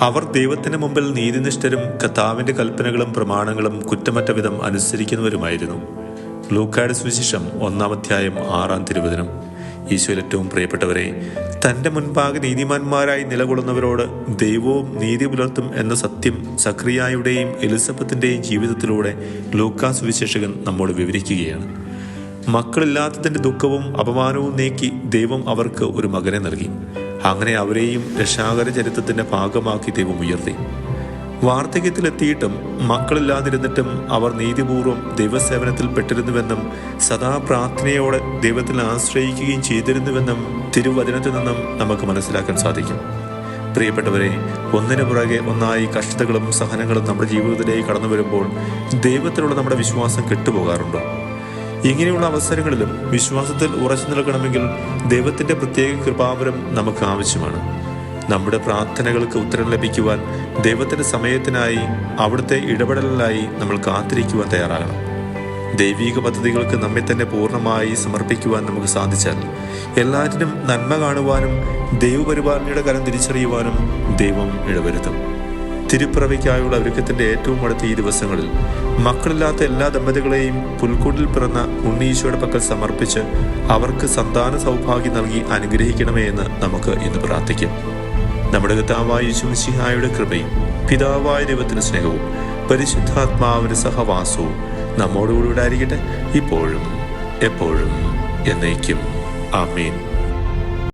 അവർ ദൈവത്തിന് മുമ്പിൽ നീതിനിഷ്ഠരും കർത്താവിന്റെ കൽപ്പനകളും പ്രമാണങ്ങളും കുറ്റമറ്റ വിധം അനുസരിക്കുന്നവരുമായിരുന്നു. ലൂക്കായുടെ സുവിശേഷം 1-6 ഈശോയിൽ ഏറ്റവും പ്രിയപ്പെട്ടവരെ, തൻ്റെ മുൻപാകെ നീതിമാന്മാരായി നിലകൊള്ളുന്നവരോട് ദൈവവും നീതി പുലർത്തും എന്ന സത്യം സക്രിയായുടെയും എലിസബത്തിൻ്റെയും ജീവിതത്തിലൂടെ ലൂക്കാ സുവിശേഷകൻ നമ്മോട് വിവരിക്കുകയാണ്. മക്കളില്ലാത്തതിൻ്റെ ദുഃഖവും അപമാനവും നീക്കി ദൈവം അവർക്ക് ഒരു മകനെ നൽകി. അങ്ങനെ അവരെയും രക്ഷാകര ചരിത്രത്തിൻ്റെ ഭാഗമാക്കി ദൈവം ഉയർത്തി. വാർദ്ധക്യത്തിലെത്തിയിട്ടും മക്കളില്ലാതിരുന്നിട്ടും അവർ നീതിപൂർവ്വം ദൈവസേവനത്തിൽ പെട്ടിരുന്നുവെന്നും സദാ പ്രാർത്ഥനയോടെ ദൈവത്തിൽ ആശ്രയിക്കുകയും ചെയ്തിരുന്നുവെന്നും തിരുവചനത്തിൽ നിന്നും നമുക്ക് മനസ്സിലാക്കാൻ സാധിക്കും. പ്രിയപ്പെട്ടവരെ, ഒന്നിനു പുറകെ ഒന്നായി കഷ്ടതകളും സഹനങ്ങളും നമ്മുടെ ജീവിതത്തിലേക്ക് കടന്നു വരുമ്പോൾ ദൈവത്തിലുള്ള നമ്മുടെ വിശ്വാസം കെട്ടുപോകാറുണ്ടോ? ഇങ്ങനെയുള്ള അവസരങ്ങളിലും വിശ്വാസത്തിൽ ഉറച്ചു നിൽക്കണമെങ്കിൽ ദൈവത്തിൻ്റെ പ്രത്യേക കൃപാവരം നമുക്ക് ആവശ്യമാണ്. നമ്മുടെ പ്രാർത്ഥനകൾക്ക് ഉത്തരം ലഭിക്കുവാൻ ദൈവത്തിൻ്റെ സമയത്തിനായി, അവിടുത്തെ ഇടപെടലിനായി നമ്മൾ കാത്തിരിക്കുവാൻ തയ്യാറാകണം. ദൈവിക പദ്ധതികൾക്ക് നമ്മെ തന്നെ പൂർണ്ണമായി സമർപ്പിക്കുവാൻ നമുക്ക് സാധിച്ചാൽ എല്ലാറ്റിനും നന്മ കാണുവാനും ദൈവപരിപാലനയുടെ കരം തിരിച്ചറിയുവാനും ദൈവം ഇടവരുത്തും. തിരുപ്പിറവിക്കായുള്ള ഒരുക്കത്തിൻ്റെ ഏറ്റവും അടുത്ത ഈ ദിവസങ്ങളിൽ മക്കളില്ലാത്ത എല്ലാ ദമ്പതികളെയും പുൽക്കൂട്ടിൽ പിറന്ന ഉണ്ണീശോയുടെ പക്കൽ സമർപ്പിച്ച് അവർക്ക് സന്താന സൗഭാഗ്യം നൽകി അനുഗ്രഹിക്കണമേ എന്ന് നമുക്ക് ഇന്ന് പ്രാർത്ഥിക്കാം. നമ്മുടെ കർത്താവായ യേശു മിശിഹായുടെ കൃപയും പിതാവായ ദൈവത്തിന്റെ സ്നേഹവും പരിശുദ്ധാത്മാവിന്റെ സഹവാസവും നമ്മോടുകൂടി ഉണ്ടായിരിക്കട്ടെ, ഇപ്പോഴും എപ്പോഴും എന്നേക്കും. ആമേൻ.